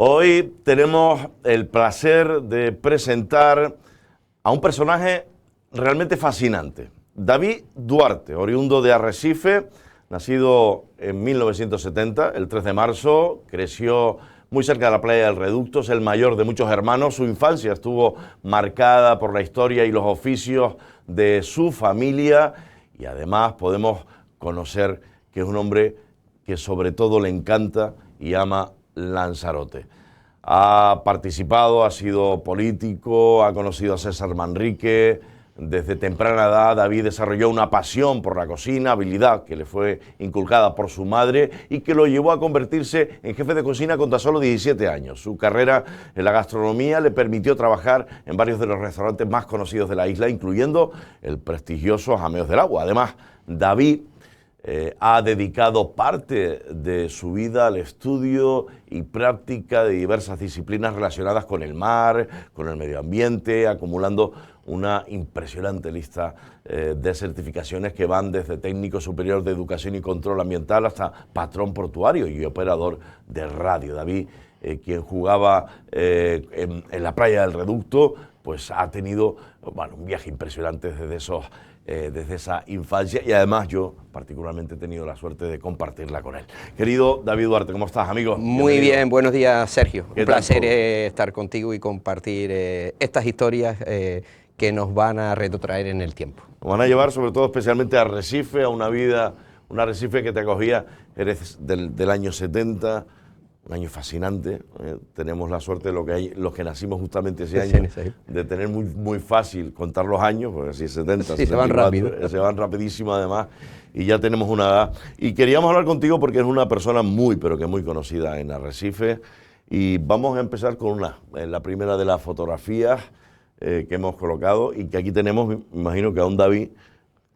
Hoy tenemos el placer de presentar a un personaje realmente fascinante. David Duarte, oriundo de Arrecife, nacido en 1970, el 3 de marzo, creció muy cerca de la playa del Reducto, es el mayor de muchos hermanos. Su infancia estuvo marcada por la historia y los oficios de su familia y además podemos conocer que es un hombre que sobre todo le encanta y ama Lanzarote. Ha participado, ha sido político, ha conocido a César Manrique. Desde temprana edad David desarrolló una pasión por la cocina, habilidad que le fue inculcada por su madre y que lo llevó a convertirse en jefe de cocina con tan solo 17 años. Su carrera en la gastronomía le permitió trabajar en varios de los restaurantes más conocidos de la isla, incluyendo el prestigioso Jameos del Agua. Además, David ha dedicado parte de su vida al estudio y práctica de diversas disciplinas relacionadas con el mar, con el medio ambiente, acumulando una impresionante lista de certificaciones que van desde técnico superior de educación y control ambiental hasta patrón portuario y operador de radio. David, quien jugaba en la playa del Reducto, pues ha tenido un viaje impresionante desde esa infancia y además yo particularmente he tenido la suerte de compartirla con él. Querido David Duarte, ¿cómo estás, amigo? Muy bien, buenos días, Sergio. Un placer estar contigo y compartir estas historias que nos van a retrotraer en el tiempo. Nos van a llevar sobre todo especialmente a Arrecife, a una vida, un Arrecife que te acogía, eres del año 70, un año fascinante. Tenemos la suerte de los que nacimos justamente ese año, de tener muy fácil contar los años, porque así 70, sí, 74, se van rápido. Se van rapidísimo además, y ya tenemos una edad. Y queríamos hablar contigo porque eres una persona pero que muy conocida en Arrecife, y vamos a empezar con la primera de las fotografías que hemos colocado, y que aquí tenemos, me imagino que a un David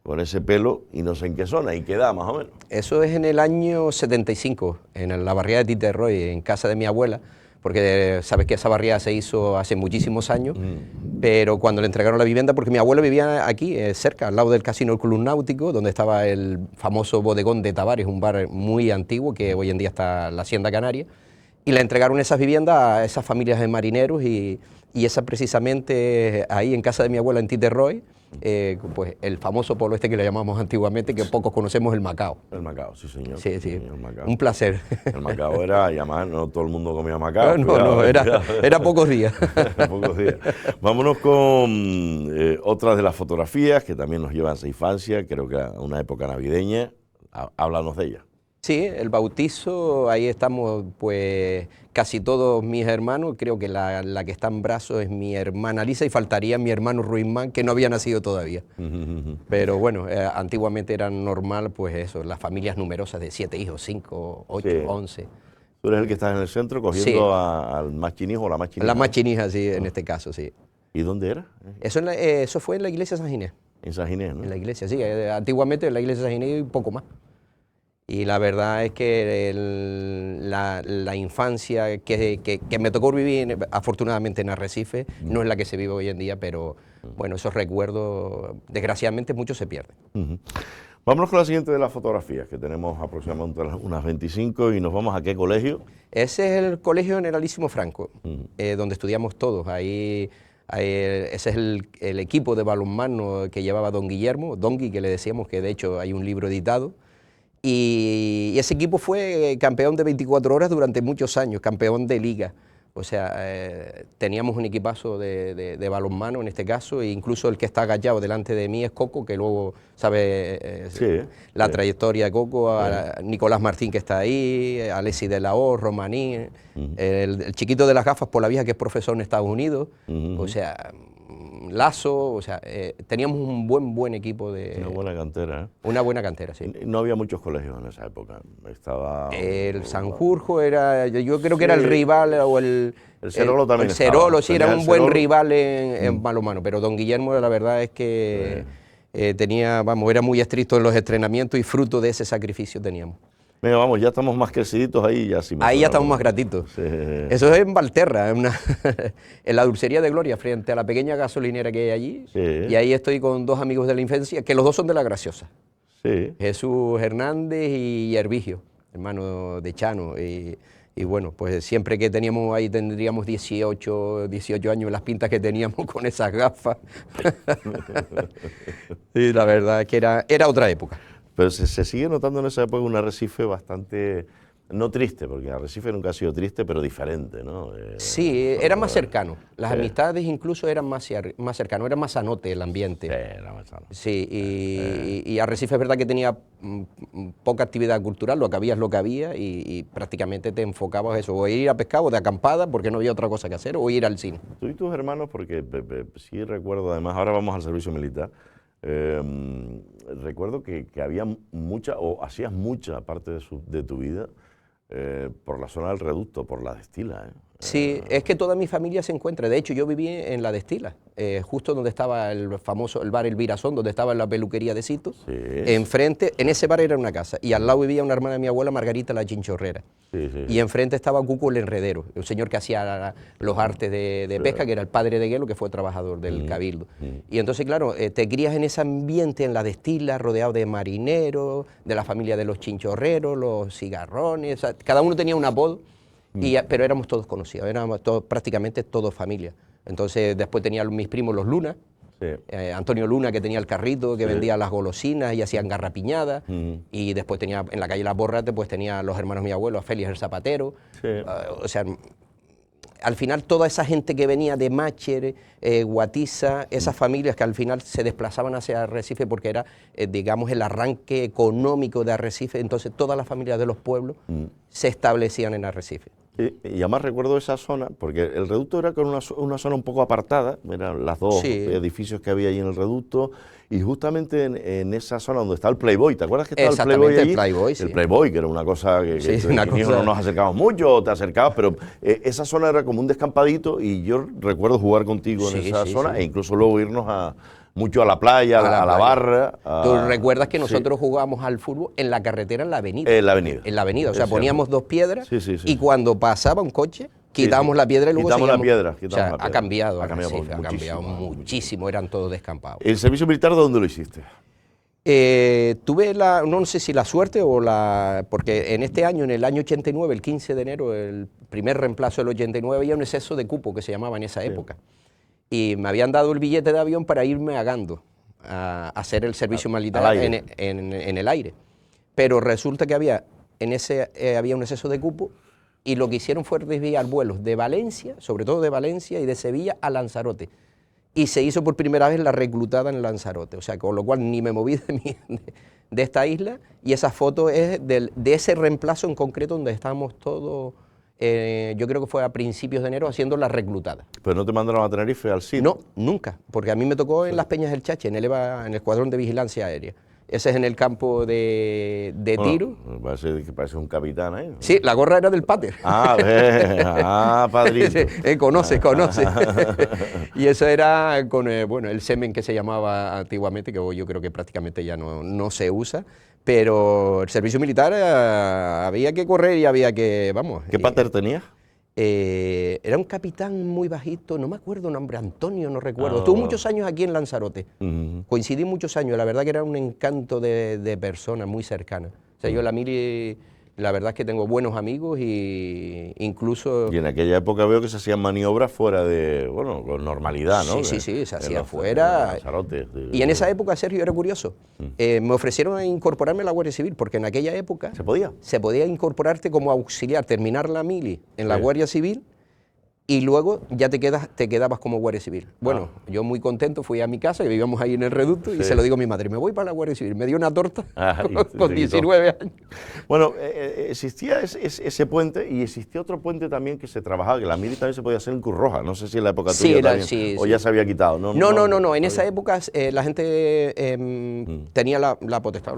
con ese pelo, y no sé en qué zona, y qué edad más o menos. Eso es en el año 75, en la barriada de Titerroy, en casa de mi abuela, porque sabes que esa barriada se hizo hace muchísimos años, pero cuando le entregaron la vivienda, porque mi abuelo vivía aquí, cerca, al lado del casino del Club Náutico, donde estaba el famoso bodegón de Tavares, un bar muy antiguo que hoy en día está la Hacienda Canaria, y le entregaron esas viviendas a esas familias de marineros, y esa precisamente ahí en casa de mi abuela en Titerroy, pues el famoso polo que le llamamos antiguamente, que pocos conocemos, el Macao. El Macao, sí señor. Sí, sí, el Macao. Un placer. El Macao era, y además no todo el mundo comía Macao. No, era pocos días. Pocos días. Vámonos con otras de las fotografías que también nos llevan a esa infancia, creo que a una época navideña. Háblanos de ella. Sí, el bautizo, ahí estamos pues casi todos mis hermanos, creo que la que está en brazos es mi hermana Lisa y faltaría mi hermano Ruizmán, que no había nacido todavía. Pero bueno, antiguamente era normal pues eso, las familias numerosas de 7 hijos, 5, 8, sí. 11. Tú eres el que estás en el centro cogiendo sí. al más chinijo o la más chinija. La más chinija, sí, en este caso, sí. ¿Y dónde era? Eso fue en la iglesia de San Ginés. En San Ginés, ¿no? En la iglesia, sí, antiguamente en la iglesia de San Ginés y poco más. Y la verdad es que la infancia que me tocó vivir afortunadamente en Arrecife no es la que se vive hoy en día, pero bueno, esos recuerdos desgraciadamente muchos se pierden. Vámonos con la siguiente de las fotografías, que tenemos aproximadamente unas 25, y nos vamos a ¿qué colegio? Ese es el Colegio Generalísimo Franco, donde estudiamos todos. Ahí ese es el equipo de balonmano que llevaba don Guillermo, Dongui, que le decíamos, que de hecho hay un libro editado. Y ese equipo fue campeón de 24 horas durante muchos años, campeón de liga. O sea, teníamos un equipazo de balonmano en este caso, e incluso el que está agachado delante de mí es Coco, que luego sabe la trayectoria de Coco, a Nicolás Martín, que está ahí, Alessi de la O, Romaní, el chiquito de las gafas por la vieja, que es profesor en Estados Unidos. O sea, Lazo, o sea, teníamos un buen equipo de... Una buena cantera, ¿eh? Una buena cantera, sí. No había muchos colegios en esa época. Estaba... El Sanjurjo era, yo creo que era el rival, o el Cerolo también el Cerolo, sí, era un buen Cerolo. rival en balonmano, pero don Guillermo la verdad es que era muy estricto en los entrenamientos y fruto de ese sacrificio teníamos. Venga, vamos, ya estamos más creciditos ahí. Ahí ya estamos más gratitos. Sí. Eso es en Valterra, en la Dulcería de Gloria, frente a la pequeña gasolinera que hay allí. Sí. Y ahí estoy con dos amigos de la infancia, que los dos son de La Graciosa. Sí. Jesús Hernández y Hervigio, hermano de Chano. Y bueno, pues siempre que teníamos ahí tendríamos 18 años, las pintas que teníamos con esas gafas. Y la verdad es que era otra época. Pero se sigue notando en esa época un Arrecife bastante, no triste, porque Arrecife nunca ha sido triste, pero diferente, ¿no? Sí, era más cercano. Las amistades incluso eran más cercanas, era más sanote el ambiente. Sí, era más sano. Sí, y Arrecife es verdad que tenía poca actividad cultural, lo que había es lo que había, y prácticamente te enfocabas eso, o ir a pescar o de acampada, porque no había otra cosa que hacer, o ir al cine. Tú y tus hermanos, porque sí recuerdo, además, ahora vamos al servicio militar, recuerdo que había mucha, o hacías mucha parte de tu vida por la zona del Reducto, por la Destila. Sí, es que toda mi familia se encuentra. De hecho, yo viví en la Destila, justo donde estaba el bar El Virazón, donde estaba la peluquería de Cito. Sí. Enfrente, en ese bar era una casa, y al lado vivía una hermana de mi abuela, Margarita la Chinchorrera. Sí, sí. Y enfrente estaba Cuco el Enredero, un señor que hacía los artes de pesca, que era el padre de Guelo, que fue trabajador del Cabildo. Y entonces, claro, te crías en ese ambiente, en la Destila, rodeado de marineros, de la familia de los chinchorreros, los cigarrones, o sea, cada uno tenía un apodo. Pero éramos todos conocidos, éramos prácticamente todos familia. Entonces después tenía mis primos los Luna, sí. Antonio Luna, que tenía el carrito, que vendía las golosinas y hacían garrapiñadas, y después tenía en la calle Las Borrates, pues tenía los hermanos de mi abuelo, a Félix el Zapatero, sí. O sea, al final toda esa gente que venía de Mácher, Guatiza, esas familias que al final se desplazaban hacia Arrecife porque era, digamos, el arranque económico de Arrecife, entonces todas las familias de los pueblos se establecían en Arrecife. Y además recuerdo esa zona, porque el Reducto era con una zona un poco apartada, eran las dos edificios que había allí en el Reducto, y justamente en esa zona donde está el Playboy, ¿te acuerdas que estaba el Playboy allí? El Playboy, sí. El Playboy, que era una cosa que no nos acercábamos mucho, te acercabas, pero esa zona era como un descampadito, y yo recuerdo jugar contigo en esa zona, e incluso luego irnos mucho a la playa, a la barra. ¿Tú recuerdas que nosotros jugábamos al fútbol en la carretera, en la avenida? En la avenida. En la avenida, o sea, poníamos dos piedras y cuando pasaba un coche, quitábamos la piedra y luego quitamos la piedra. O sea, ha cambiado muchísimo, eran todos descampados. ¿El servicio militar dónde lo hiciste? Tuve no sé si la suerte porque en este año, en el año 89, el 15 de enero, el primer reemplazo del 89, había un exceso de cupo que se llamaba en esa época. Y me habían dado el billete de avión para irme a Gando a hacer el servicio militar en el aire. Pero resulta que había un exceso de cupo y lo que hicieron fue desviar vuelos de Valencia, sobre todo de Valencia y de Sevilla, a Lanzarote. Y se hizo por primera vez la reclutada en Lanzarote. O sea, con lo cual ni me moví de esta isla, y esa foto es de ese reemplazo en concreto donde estábamos todos. Yo creo que fue a principios de enero haciendo la reclutada. ¿Pero no te mandaron a Tenerife al sitio? No, nunca, porque a mí me tocó en las Peñas del Chache, en el Escuadrón de Vigilancia Aérea. Ese es en el campo de tiro. Parece un capitán ahí, ¿no? Sí, la gorra era del pater. Padrino. Conoce. Y eso era con el semen que se llamaba antiguamente, que hoy yo creo que prácticamente ya no se usa. Pero el servicio militar había que correr y había que, vamos. ¿Qué pater tenías? Era un capitán muy bajito, no me acuerdo el nombre, Antonio, no recuerdo. Estuvo muchos años aquí en Lanzarote. Coincidí muchos años, la verdad que era un encanto de persona muy cercana. O sea, yo la mili, la verdad es que tengo buenos amigos y incluso... Y en aquella época veo que se hacían maniobras fuera de, con normalidad, ¿no? Sí, se hacía fuera. Y en esa época, Sergio, era curioso. Me ofrecieron a incorporarme a la Guardia Civil, porque en aquella época... ¿Se podía? Se podía incorporarte como auxiliar, terminar la mili en la Guardia Civil, y luego ya te quedabas como Guardia Civil. Bueno, yo muy contento fui a mi casa, que vivíamos ahí en el Reducto, y se lo digo a mi madre, me voy para la Guardia Civil. Me dio una torta con 19 años. Bueno, existía ese puente, y existía otro puente también que se trabajaba, que la mili también se podía hacer en Cruz Roja. No sé si en la época tuya también, o ya se había quitado. No. En esa época la gente tenía la potestad,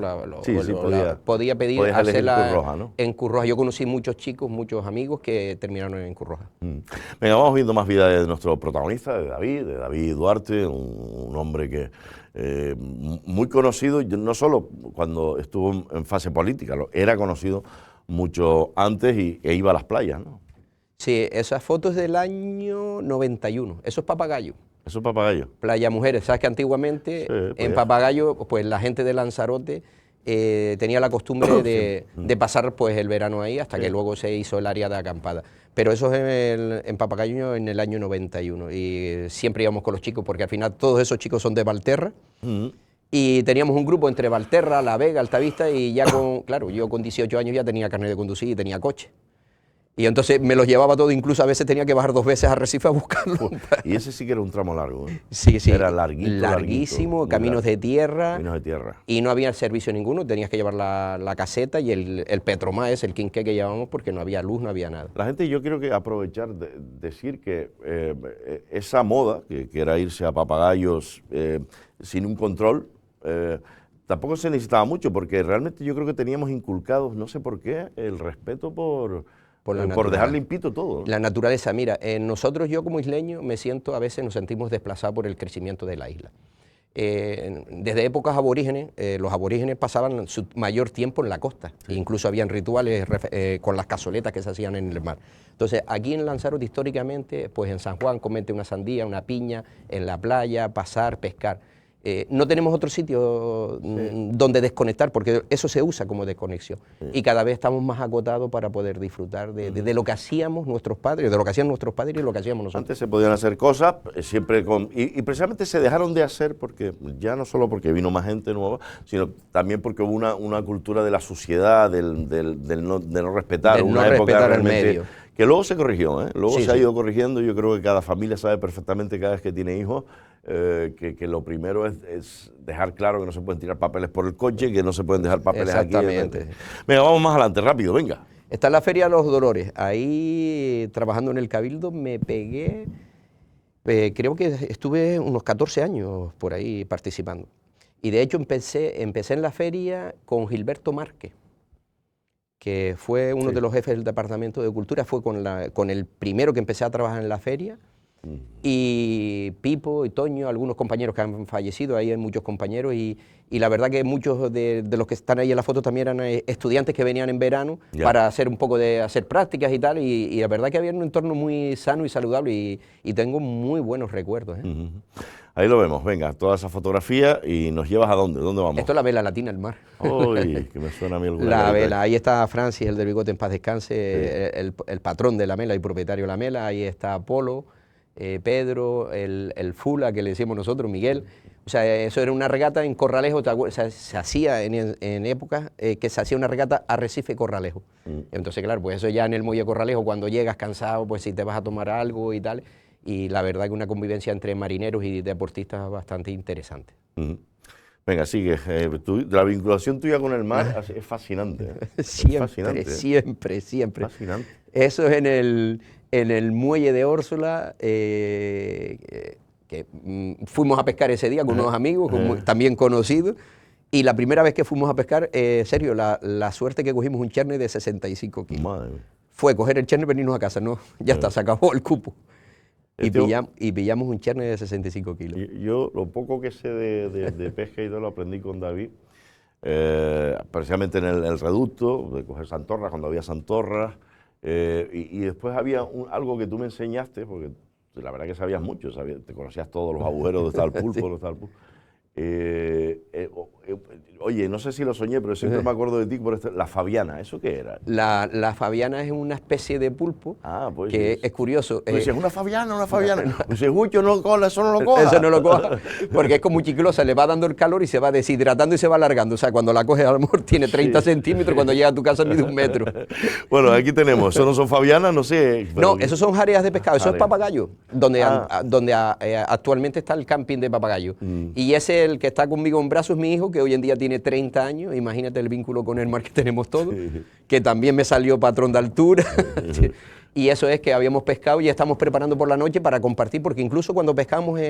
podía pedir hacerla en Cruz Roja. Yo conocí muchos chicos, muchos amigos que terminaron en Cruz Roja. Venga, vamos viendo más vida de nuestro protagonista, de David Duarte, un hombre que muy conocido, no solo cuando estuvo en fase política, era conocido mucho antes e iba a las playas, ¿no? Sí, esas fotos del año 91, eso es Papagayo. Eso es Papagayo. Playa Mujeres, sabes que antiguamente en Papagayo, pues la gente de Lanzarote tenía la costumbre de pasar pues el verano ahí hasta que luego se hizo el área de acampada. Pero eso es en Papagayo en el año 91 y siempre íbamos con los chicos porque al final todos esos chicos son de Valterra y teníamos un grupo entre Valterra, La Vega, Altavista y ya claro, yo con 18 años ya tenía carnet de conducir y tenía coche. Y entonces me los llevaba todo, incluso a veces tenía que bajar 2 veces a Recife a buscarlo. Y ese sí que era un tramo largo, ¿eh? Sí, sí. Era larguito, larguísimo, caminos de tierra. Caminos de tierra. Y no había servicio ninguno, tenías que llevar la caseta y el Petromaes, el quinqué que llevábamos, porque no había luz, no había nada. La gente, yo quiero que aprovechar decir que esa moda, que era irse a Papagayos sin un control, tampoco se necesitaba mucho, porque realmente yo creo que teníamos inculcados, no sé por qué, el respeto por dejar limpito todo, ¿no? La naturaleza, mira, nosotros, yo como isleño, a veces nos sentimos desplazados por el crecimiento de la isla. Desde épocas aborígenes, los aborígenes pasaban su mayor tiempo en la costa, incluso habían rituales con las cazoletas que se hacían en el mar. Entonces, aquí en Lanzarote, históricamente, pues en San Juan, comete una sandía, una piña, en la playa, pasar, pescar. No tenemos otro sitio donde desconectar, porque eso se usa como desconexión. Y cada vez estamos más acotados para poder disfrutar de lo que hacíamos nuestros padres, de lo que hacían nuestros padres y lo que hacíamos nosotros. Antes se podían hacer cosas, siempre y precisamente se dejaron de hacer porque ya no solo porque vino más gente nueva, sino también porque hubo una cultura de la suciedad, de no respetar, una época realmente que luego se corrigió, ¿eh? Luego se ha ido corrigiendo. Yo creo que cada familia sabe perfectamente cada vez que tiene hijos que lo primero es dejar claro que no se pueden tirar papeles por el coche, que no se pueden dejar papeles aquí. Exactamente. Venga, vamos más adelante, rápido, venga. Está la Feria de los Dolores. Ahí, trabajando en el Cabildo, me pegué, creo que estuve unos 14 años por ahí participando. Y de hecho empecé en la feria con Gilberto Márquez, que fue uno de los jefes del Departamento de Cultura, fue con el primero que empecé a trabajar en la feria. Y Pipo y Toño, algunos compañeros que han fallecido, ahí hay muchos compañeros y la verdad que muchos de los que están ahí en la foto también eran estudiantes que venían en verano para hacer un poco de hacer prácticas y tal, y la verdad que había un entorno muy sano y saludable y tengo muy buenos recuerdos. Ahí lo vemos, venga, toda esa fotografía y nos llevas a dónde vamos. Esto es la vela latina del mar. Uy, que me suena a mí alguna La vela, ahí está Francis, el del bigote en paz descanse, el patrón de la mela y propietario de la mela, ahí está Apolo, Pedro, el Fula, que le decimos nosotros, Miguel. O sea, eso era una regata en Corralejo, o sea, se hacía en épocas que se hacía una regata Arrecife-Corralejo. Entonces, claro, pues eso ya en el muelle Corralejo, cuando llegas cansado, pues si te vas a tomar algo y tal. Y la verdad que una convivencia entre marineros y deportistas bastante interesante. Venga, sigue. La vinculación tuya con el mar es fascinante. Siempre. Fascinante. Eso es en el muelle de Órsula, que fuimos a pescar ese día con unos amigos, también conocidos, y la primera vez que fuimos a pescar, serio, la suerte que cogimos un cherne de 65 kilos. Madre. Fue coger el cherne y venirnos a casa, no, ya está, se acabó el cupo. Y pillamos un cherne de 65 kilos. Yo lo poco que sé de pesca y todo lo aprendí con David, precisamente en el reducto, de coger santorras, cuando había santorras, y después había algo que tú me enseñaste, porque la verdad que sabías mucho, te conocías todos los agujeros, donde estaba el pulpo, donde estaba el pulpo. Oye, no sé si lo soñé, pero siempre me acuerdo de ti por la fabiana. ¿Eso qué era? La fabiana es una especie de pulpo pues que es curioso. Pues es una fabiana. Dices, Gucho, no cola, eso no lo coja. Eso no lo coja, porque es como chiclosa, le va dando el calor y se va deshidratando y se va alargando. O sea, cuando la coges a lo mejor tiene 30 centímetros, cuando llega a tu casa mide 1 metro. Bueno, aquí tenemos, ¿eso no son fabianas? No sé. No, esos son áreas de pescado, eso es Papagayo, donde actualmente está el camping de Papagayo. Y ese el que está conmigo en brazos, mi hijo, que hoy en día tiene 30 años, imagínate el vínculo con el mar que tenemos todos, que también me salió patrón de altura. Y eso es que habíamos pescado y estamos preparando por la noche para compartir, porque incluso cuando pescamos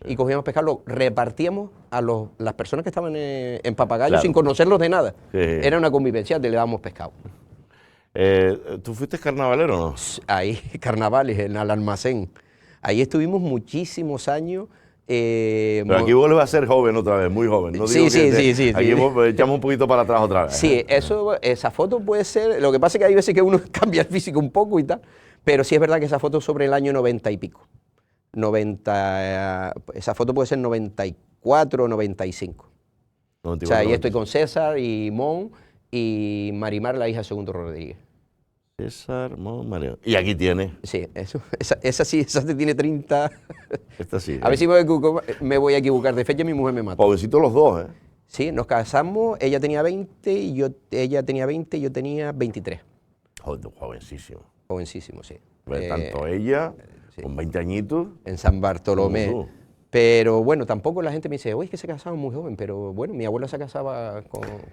y cogíamos pescado, repartíamos a las personas que estaban en Papagayo sin conocerlos de nada. Era una convivencia, le dábamos pescado. ¿Tú fuiste carnavalero o no? Ahí, carnavales, en el almacén. Ahí estuvimos muchísimos años. Pero aquí vuelves a ser joven otra vez, muy joven. No digo sí. Aquí echamos un poquito para atrás otra vez. Sí, esa foto puede ser. Lo que pasa es que hay veces que uno cambia el físico un poco y tal, pero sí es verdad que esa foto es sobre el año 90 y pico. Esa foto puede ser 94 o 95. O sea, ahí 94, estoy con César y Mon y Marimar, la hija de Segundo Rodríguez. César, Mario. Y aquí tiene. Sí, esa sí, esa tiene 30. Esta sí. A ver si me voy a equivocar de fecha, mi mujer me mata. Jovencitos los dos, ¿eh? Sí, nos casamos, ella tenía 20 y ella tenía 20 y yo tenía 23. Jovencísimo. Jovencísimo, sí. Tanto ella, sí. con 20 añitos. En San Bartolomé. Como tú. Pero bueno, tampoco la gente me dice, oye, es que se casaba muy joven, pero bueno, mi abuela se casaba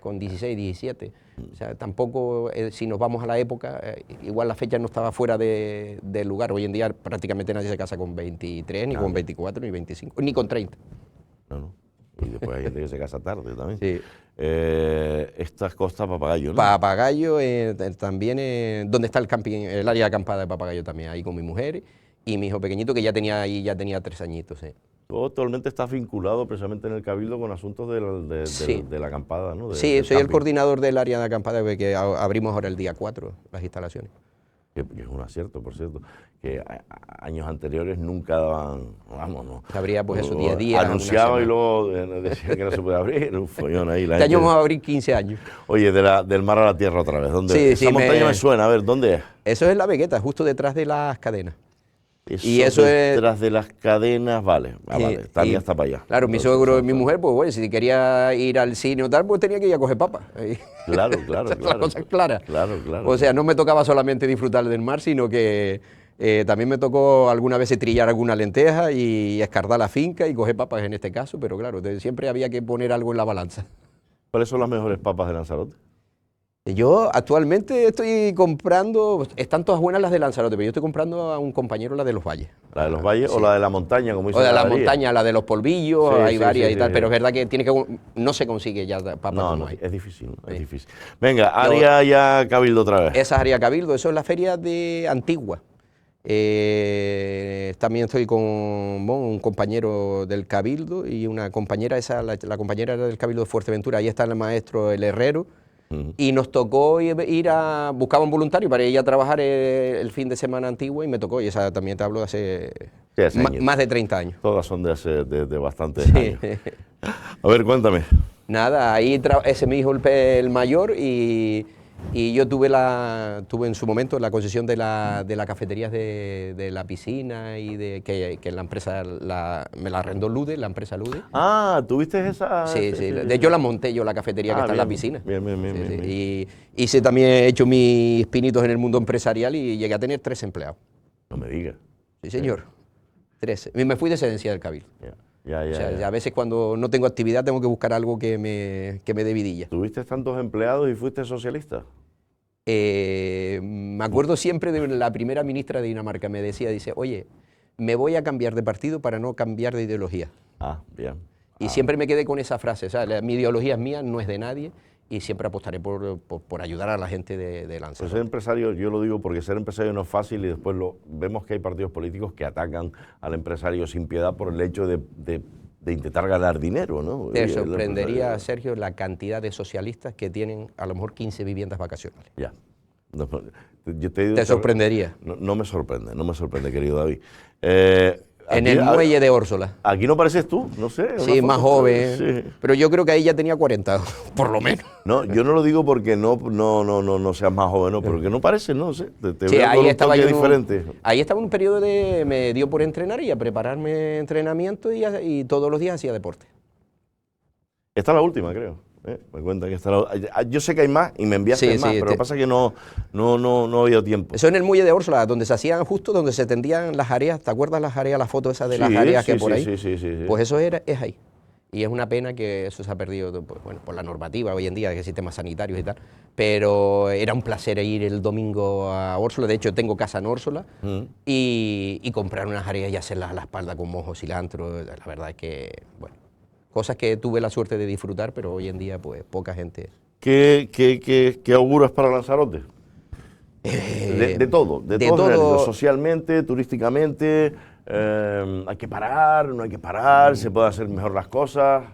con 16, 17. O sea, tampoco, si nos vamos a la época, igual la fecha no estaba fuera del lugar. Hoy en día prácticamente nadie se casa con 23, ni con 24, ni 25, ni con 30. No. Y después hay gente que se casa tarde también. Sí. Estas costas Papagayo, ¿no? Papagayo, también, donde está el camping, el área de acampada de Papagayo también, ahí con mi mujer y mi hijo pequeñito que ya tenía 3 añitos. Sí. Tú actualmente estás vinculado precisamente en el Cabildo con asuntos Sí. de la acampada, ¿no? Sí, del soy el camping. coordinador del área de acampada que abrimos ahora el día 4, las instalaciones. Que es un acierto, por cierto, que años anteriores nunca daban, vamos, no. Habría pues eso, 10 días. Anunciaba y luego decía que no se puede abrir, un follón ahí. Este año vamos a abrir 15 años. Oye, del mar a la tierra otra vez, ¿dónde? Sí, Esa montaña me suena, a ver, ¿dónde es? Eso es la Vegueta, justo detrás de las cadenas. Y eso detrás de las cadenas, vale, vale, Tania está para allá. Claro, mi suegro y mi mujer, pues bueno, si quería ir al cine o tal, pues tenía que ir a coger papas. Claro. La cosa es clara. Claro. O sea, no me tocaba solamente disfrutar del mar, sino que también me tocó alguna vez trillar alguna lenteja y escardar la finca y coger papas en este caso, pero claro, siempre había que poner algo en la balanza. ¿Cuáles son las mejores papas de Lanzarote? Yo actualmente estoy comprando, están todas buenas las de Lanzarote, pero yo estoy comprando a un compañero la de los valles. ¿La de los valles o la de la montaña, como dice O de la Galería? montaña, la de los polvillos, Sí, hay varias y tal, sí. pero es verdad que no se consigue ya papas como hay. Es difícil, es difícil. Venga, área ya Cabildo otra vez. Esa es área Cabildo, eso es la feria de Antigua. También estoy con un compañero del Cabildo y una compañera, la compañera era del Cabildo de Fuerteventura, ahí está el maestro, el herrero. Y nos tocó buscaba un voluntario para ir a trabajar el fin de semana Antigua y me tocó, y esa también te hablo de hace más de 30 años. Todas son de bastantes años. A ver, cuéntame. Nada, ahí ese es mi hijo el mayor y yo tuve en su momento la concesión de las cafeterías de la piscina y que la empresa me la arrendó Lude, la empresa Lude. Ah, ¿tuviste esa? Sí. De hecho la monté yo, la cafetería que está en la piscina. Bien. Y hice también, he hecho mis pinitos en el mundo empresarial y llegué a tener 3 empleados. No me digas. Sí, señor. 3. Me fui de excedencia del Cabildo. Ya. A veces cuando no tengo actividad tengo que buscar algo que me dé vidilla. ¿Tuviste tantos empleados y fuiste socialista? Me acuerdo siempre de la primera ministra de Dinamarca, me dice, oye, me voy a cambiar de partido para no cambiar de ideología. Ah, bien. Y siempre me quedé con esa frase, o sea, mi ideología es mía, no es de nadie, y siempre apostaré por ayudar a la gente de Lanzarote. Pues ser empresario, yo lo digo porque ser empresario no es fácil y después vemos que hay partidos políticos que atacan al empresario sin piedad por el hecho de intentar ganar dinero, ¿no? Te sorprendería, Sergio, la cantidad de socialistas que tienen a lo mejor 15 viviendas vacacionales. Ya. Te sorprendería. No me sorprende, querido David. En el muelle de Órsola. Aquí no pareces tú, no sé. Sí, más joven. Sí. Pero yo creo que ahí ya tenía 40, por lo menos. No, yo no lo digo porque no seas más joven, no, porque no pareces, no sé. Te Sí, veo ahí con un estaba toque yo. diferente. Ahí estaba en un periodo me dio por entrenar y a prepararme entrenamiento y todos los días hacía deporte. Esta es la última, creo. Me cuentan que yo sé que hay más y me enviaste más, pero lo que pasa es que no ha habido tiempo. Eso en el muelle de Órsola, donde se hacían justo, donde se tendían las áreas. ¿Te acuerdas las áreas, la foto esa de las áreas que por ahí? Sí. Pues eso es ahí. Y es una pena que eso se ha perdido por la normativa hoy en día, que sistemas sanitarios y tal. Pero era un placer ir el domingo a Órsola. De hecho, tengo casa en Órsola. Y comprar unas áreas y hacerlas a la espalda con mojo, cilantro. La verdad es que, bueno, cosas que tuve la suerte de disfrutar, pero hoy en día, pues, poca gente. ¿Qué auguras para Lanzarote? De todo, socialmente, turísticamente, hay que parar, no hay que parar, se pueden hacer mejor las cosas.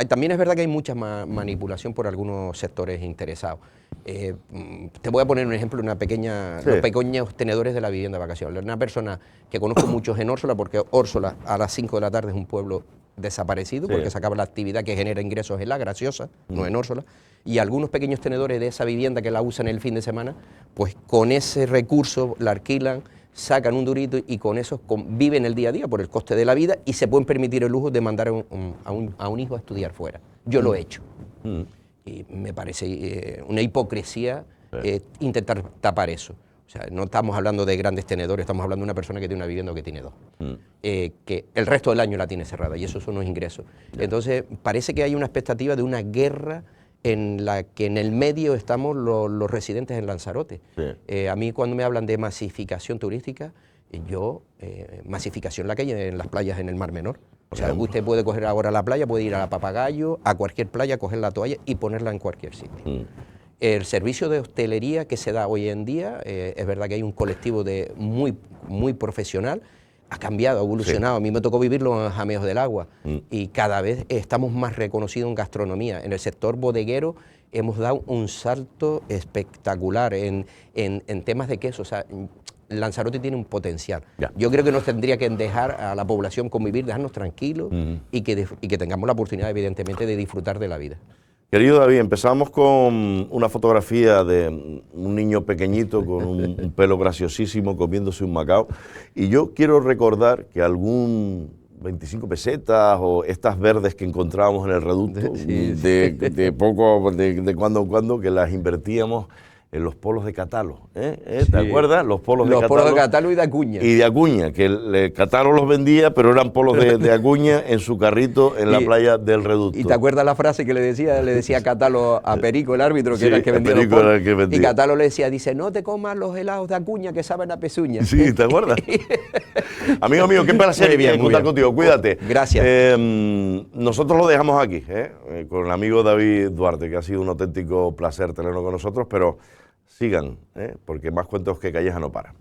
También es verdad que hay mucha manipulación por algunos sectores interesados. Te voy a poner un ejemplo, los pequeños tenedores de la vivienda vacacional. Una persona que conozco muchos en Órsola, porque Órsola a las 5 de la tarde es un pueblo desaparecido porque se acaba la actividad que genera ingresos en La Graciosa, no en Órsola, y algunos pequeños tenedores de esa vivienda que la usan el fin de semana, pues con ese recurso la alquilan, sacan un durito y con eso viven el día a día por el coste de la vida y se pueden permitir el lujo de mandar a un hijo a estudiar fuera. Yo lo he hecho. Y me parece una hipocresía intentar tapar eso. O sea, no estamos hablando de grandes tenedores, estamos hablando de una persona que tiene una vivienda o que tiene dos. Que el resto del año la tiene cerrada y esos son los ingresos. Entonces, parece que hay una expectativa de una guerra en la que en el medio estamos los residentes en Lanzarote. A mí cuando me hablan de masificación turística, masificación la que hay en las playas en el Mar Menor. O sea, usted puede coger ahora la playa, puede ir a la Papagayo, a cualquier playa, coger la toalla y ponerla en cualquier sitio. El servicio de hostelería que se da hoy en día, es verdad que hay un colectivo muy profesional, ha cambiado, ha evolucionado. A mí me tocó vivirlo en Jameos del Agua y cada vez estamos más reconocidos en gastronomía. En el sector bodeguero hemos dado un salto espectacular en temas de queso. O sea, Lanzarote tiene un potencial. Yo creo que nos tendría que dejar a la población convivir, dejarnos tranquilos y que tengamos la oportunidad, evidentemente, de disfrutar de la vida. Querido David, empezamos con una fotografía de un niño pequeñito con un pelo graciosísimo comiéndose un macao. Y yo quiero recordar que algún 25 pesetas o estas verdes que encontrábamos en el reducto, de cuando en cuando, que las invertíamos en los polos de Catalo, ¿te acuerdas? Los polos de Catalo y de Acuña. Y de Acuña, que Catalo los vendía, pero eran polos de Acuña en su carrito en la playa del Reducto. ¿Y te acuerdas la frase que le decía Catalo a Perico, el árbitro, que era el que vendía los polos? Y Catalo le decía, no te comas los helados de Acuña que saben a pezuña. Sí, ¿te acuerdas? Amigo mío, qué placer contar contigo, cuídate. Gracias. Nosotros lo dejamos aquí, con el amigo David Duarte, que ha sido un auténtico placer tenerlo con nosotros, pero sigan, porque más cuentos que Calleja no para.